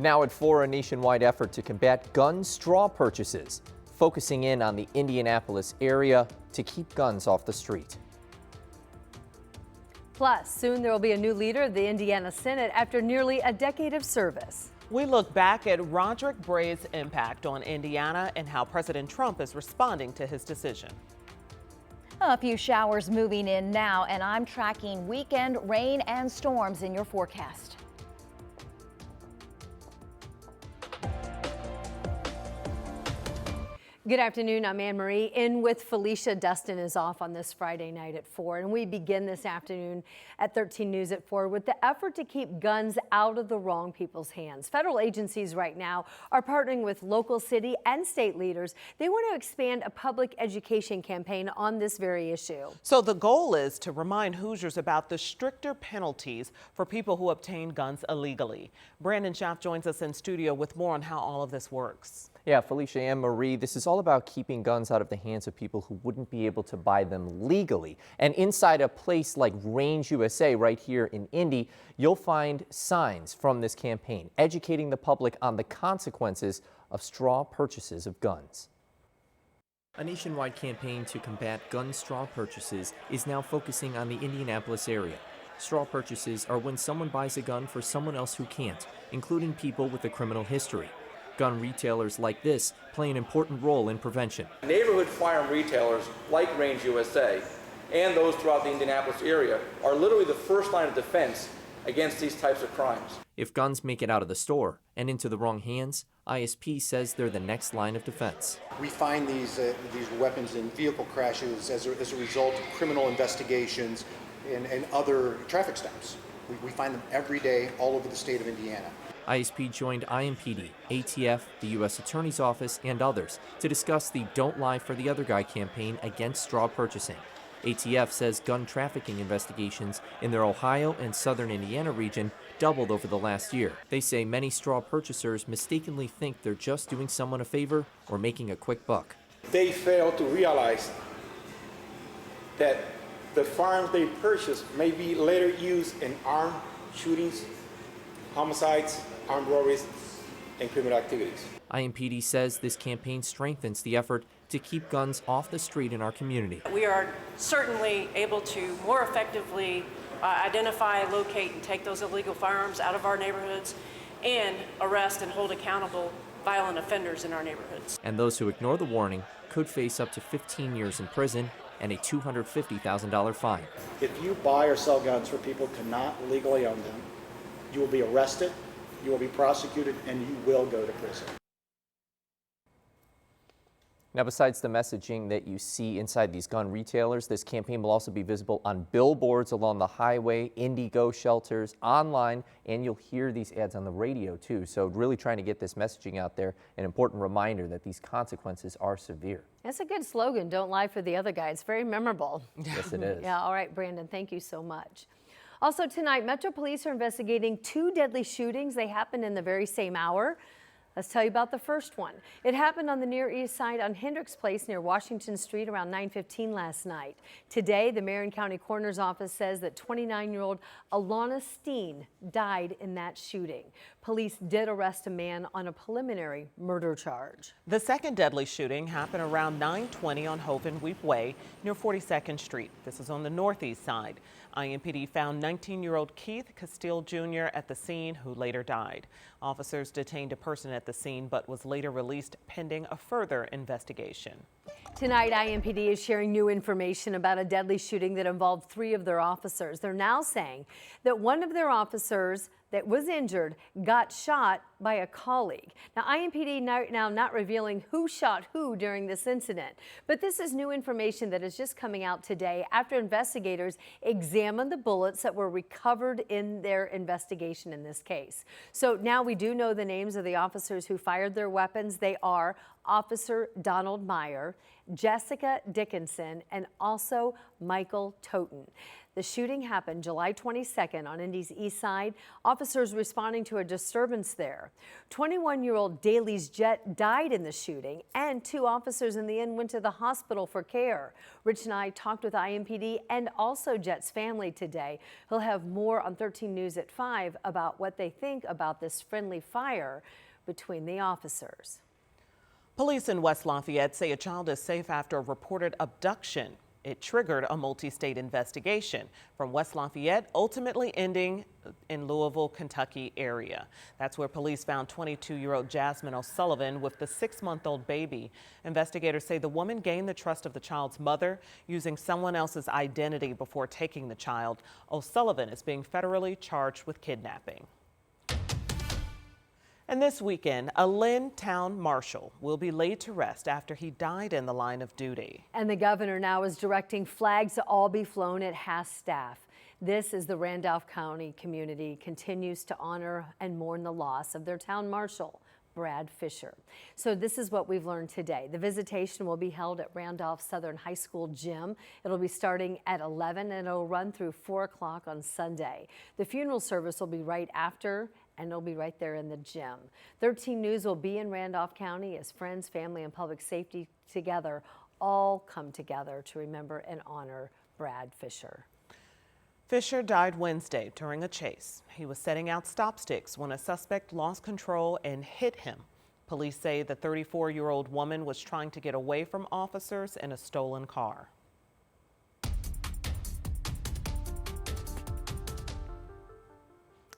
Now at 4, a nationwide effort to combat gun straw purchases, focusing in on the Indianapolis area to keep guns off the street. Plus, soon there will be a new leader of the Indiana Senate after nearly a decade of service. We look back at Roderick Bray's impact on Indiana and how President Trump is responding to his decision. A few showers moving in now, and I'm tracking weekend rain and storms in your forecast. Good afternoon, I'm Anne Marie. In with Felicia. Dustin is off on this Friday night at 4, and we begin this afternoon at 13 News at 4 with the effort to keep guns out of the wrong people's hands. Federal agencies right now are partnering with local city and state leaders. They want to expand a public education campaign on this very issue. So the goal is to remind Hoosiers about the stricter penalties for people who obtain guns illegally. Brandon Schaff joins us in studio with more on how all of this works. Yeah, Felicia and Marie, this is all about keeping guns out of the hands of people who wouldn't be able to buy them legally. And inside a place like Range USA right here in Indy, you'll find signs from this campaign educating the public on the consequences of straw purchases of guns. A nationwide campaign to combat gun straw purchases is now focusing on the Indianapolis area. Straw purchases are when someone buys a gun for someone else who can't, including people with a criminal history. Gun retailers like this play an important role in prevention. Neighborhood firearm retailers like Range USA and those throughout the Indianapolis area are literally the first line of defense against these types of crimes. If guns make it out of the store and into the wrong hands, ISP says they're the next line of defense. We find these weapons in vehicle crashes as a result of criminal investigations and other traffic stops. We find them every day all over the state of Indiana. ISP joined IMPD, ATF, the U.S. Attorney's Office, and others to discuss the Don't Lie for the Other Guy campaign against straw purchasing. ATF says gun trafficking investigations in their Ohio and southern Indiana region doubled over the last year. They say many straw purchasers mistakenly think they're just doing someone a favor or making a quick buck. They fail to realize that the firearms they purchase may be later used in armed shootings, homicides, armed robberies, and criminal activities. IMPD says this campaign strengthens the effort to keep guns off the street in our community. We are certainly able to more effectively identify, locate, and take those illegal firearms out of our neighborhoods and arrest and hold accountable violent offenders in our neighborhoods. And those who ignore the warning could face up to 15 years in prison and a $250,000 fine. If you buy or sell guns for people who cannot legally own them, you will be arrested, you will be prosecuted, and you will go to prison. Now, besides the messaging that you see inside these gun retailers, this campaign will also be visible on billboards along the highway, Indigo shelters, online, and you'll hear these ads on the radio too. So really trying to get this messaging out there, an important reminder that these consequences are severe. That's a good slogan, don't lie for the other guy. It's very memorable. Yes, it is. Yeah, all right, Brandon, thank you so much. Also tonight, Metro Police are investigating 2 deadly shootings. They happened in the very same hour. Let's tell you about the first one. It happened on the Near East Side on Hendricks Place near Washington Street around 9:15 last night. Today, the Marion County Coroner's Office says that 29-year-old Alana Steen died in that shooting. Police did arrest a man on a preliminary murder charge. The second deadly shooting happened around 9:20 on Hovenweep Way near 42nd Street. This is on the northeast side. IMPD found 19-year-old Keith Castile Jr. at the scene, who later died. Officers detained a person at the scene but was later released pending a further investigation. Tonight, IMPD is sharing new information about a deadly shooting that involved 3 of their officers. They're now saying that one of their officers that was injured got shot by a colleague. Now, IMPD now not revealing who shot who during this incident, but this is new information that is just coming out today after investigators examined the bullets that were recovered in their investigation in this case. So now we do know the names of the officers who fired their weapons. They are Officer Donald Meyer, Jessica Dickinson, and also Michael Toten. The shooting happened July 22nd on Indy's east side. Officers responding to a disturbance there. 21-year-old Daly's Jet died in the shooting, and 2 officers in the end went to the hospital for care. Rich and I talked with IMPD and also Jet's family today. He'll have more on 13 News at 5 about what they think about this friendly fire between the officers. Police in West Lafayette say a child is safe after a reported abduction. It triggered a multi-state investigation from West Lafayette, ultimately ending in Louisville, Kentucky area. That's where police found 22-year-old Jasmine O'Sullivan with the 6-month-old baby. Investigators say the woman gained the trust of the child's mother using someone else's identity before taking the child. O'Sullivan is being federally charged with kidnapping. And this weekend, a Lynn town marshal will be laid to rest after he died in the line of duty. And the governor now is directing flags to all be flown at half-staff. This as the Randolph County community continues to honor and mourn the loss of their town marshal, Brad Fiser. So this is what we've learned today. The visitation will be held at Randolph Southern High School gym. It'll be starting at 11 and it'll run through 4 o'clock on Sunday. The funeral service will be right after, and it'll be right there in the gym. 13 News will be in Randolph County as friends, family, and public safety together all come together to remember and honor Brad Fiser. Fiser died Wednesday during a chase. He was setting out stop sticks when a suspect lost control and hit him. Police say the 34-year-old woman was trying to get away from officers in a stolen car.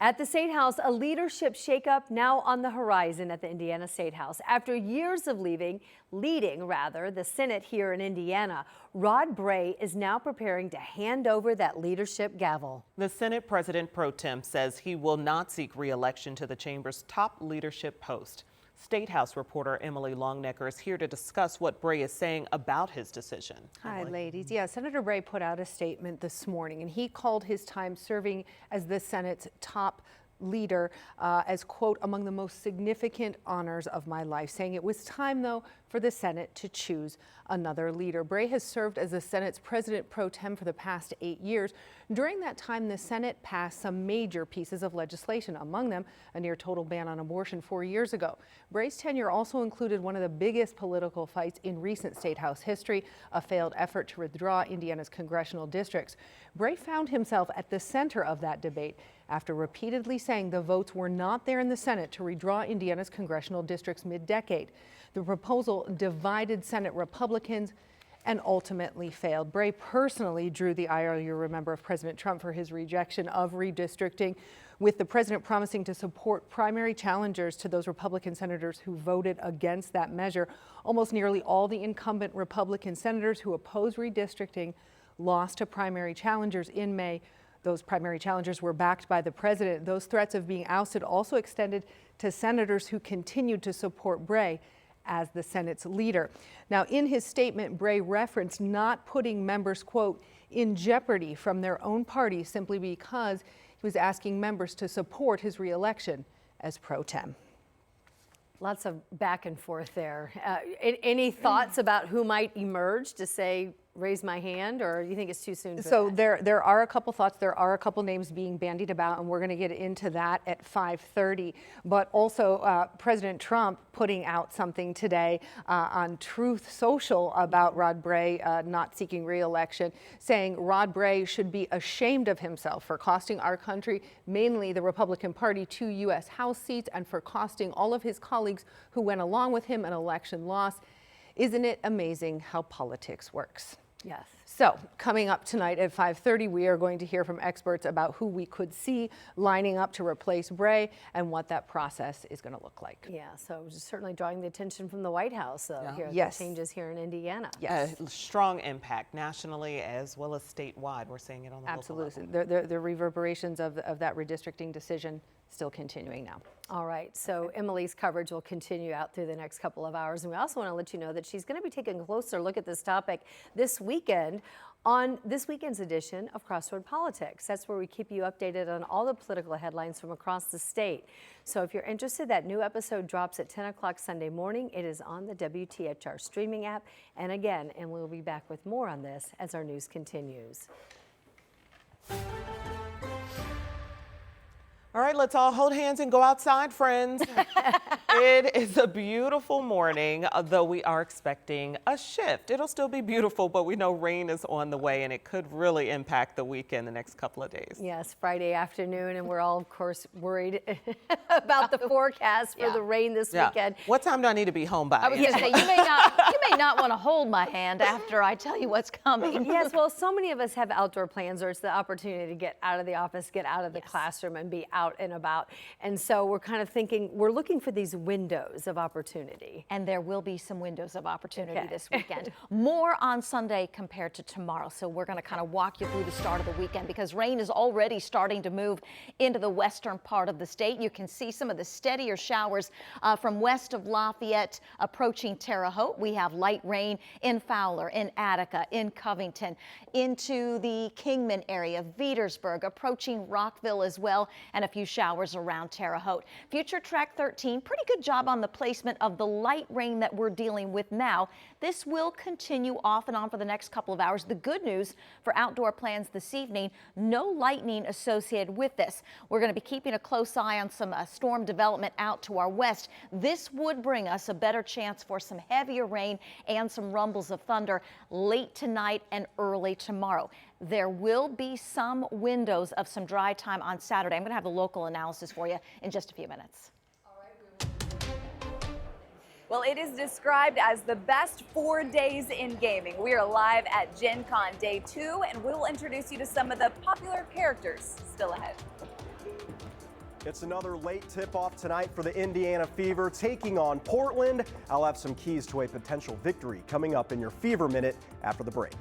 At the State House, a leadership shakeup now on the horizon at the Indiana State House. After years of leading the Senate here in Indiana, Rod Bray is now preparing to hand over that leadership gavel. The Senate President Pro Tem says he will not seek re-election to the chamber's top leadership post. State House reporter Emily Longnecker is here to discuss what Bray is saying about his decision. Hi, ladies. Yeah, Senator Bray put out a statement this morning, and he called his time serving as the Senate's top leader as, quote, among the most significant honors of my life, saying it was time, though, for the Senate to choose another leader. Bray has served as the Senate's president pro tem for the past 8 years. During that time, the Senate passed some major pieces of legislation, among them a near total ban on abortion 4 years ago. Bray's tenure also included one of the biggest political fights in recent State House history, a failed effort to withdraw Indiana's congressional districts. Bray found himself at the center of that debate after repeatedly saying the votes were not there in the Senate to redraw Indiana's congressional districts mid-decade. The proposal divided Senate Republicans and ultimately failed. Bray personally drew the ire, you remember, of President Trump for his rejection of redistricting, with the president promising to support primary challengers to those Republican senators who voted against that measure. Almost nearly all the incumbent Republican senators who opposed redistricting lost to primary challengers in May. Those primary challengers were backed by the president. Those threats of being ousted also extended to senators who continued to support Bray as the Senate's leader. Now, in his statement, Bray referenced not putting members, quote, in jeopardy from their own party simply because he was asking members to support his reelection as pro tem. Lots of back and forth there. Any thoughts about who might emerge to say, raise my hand, or you think it's too soon for So that? there are a couple thoughts. There are a couple names being bandied about, and we're going to get into that at 5:30. But also President Trump putting out something today on Truth Social about Rod Bray not seeking re-election, saying Rod Bray should be ashamed of himself for costing our country, mainly the Republican Party, 2 U.S. House seats, and for costing all of his colleagues who went along with him an election loss. Isn't it amazing how politics works? Yes. So coming up tonight at 5:30, we are going to hear from experts about who we could see lining up to replace Bray and what that process is going to look like. Yeah, so just certainly drawing the attention from the White House here, Yes. the changes here in Indiana. Yes. A strong impact nationally as well as statewide. We're seeing it on the Absolutely. local level. The reverberations of that redistricting decision still continuing now. All right, so Emily's coverage will continue out through the next couple of hours. And we also want to let you know that she's going to be taking a closer look at this topic this weekend on this weekend's edition of Crossroad Politics. That's where we keep you updated on all the political headlines from across the state. So if you're interested, that new episode drops at 10 o'clock Sunday morning. It is on the WTHR streaming app. And again, and we'll be back with more on this as our news continues. All right, let's all hold hands and go outside, friends. It is a beautiful morning, though we are expecting a shift. It'll still be beautiful, but we know rain is on the way, and it could really impact the weekend the next couple of days. Yes, Friday afternoon, and we're all, of course, worried about the forecast for the rain this weekend. What time do I need to be home by? I was going to say, you may not want to hold my hand after I tell you what's coming. Yes, well, so many of us have outdoor plans, or it's the opportunity to get out of the office, get out of the classroom, and be out and about. And so we're kind of thinking, we're looking for these windows of opportunity. And there will be some windows of opportunity this weekend. More on Sunday compared to tomorrow. So we're going to kind of walk you through the start of the weekend because rain is already starting to move into the western part of the state. You can see some of the steadier showers from west of Lafayette approaching Terre Haute. We have light rain in Fowler, in Attica, in Covington, into the Kingman area, Veedersburg, approaching Rockville as well, and a few showers around Terre Haute. Future Track 13, pretty good job on the placement of the light rain that we're dealing with now. This will continue off and on for the next couple of hours. The good news for outdoor plans this evening, no lightning associated with this. We're going to be keeping a close eye on some storm development out to our west. This would bring us a better chance for some heavier rain and some rumbles of thunder late tonight and early tomorrow. There will be some windows of some dry time on Saturday. I'm going to have the local analysis for you in just a few minutes. Well, it is described as the best 4 days in gaming. We are live at Gen Con Day 2, and we'll introduce you to some of the popular characters still ahead. It's another late tip-off tonight for the Indiana Fever taking on Portland. I'll have some keys to a potential victory coming up in your Fever Minute after the break.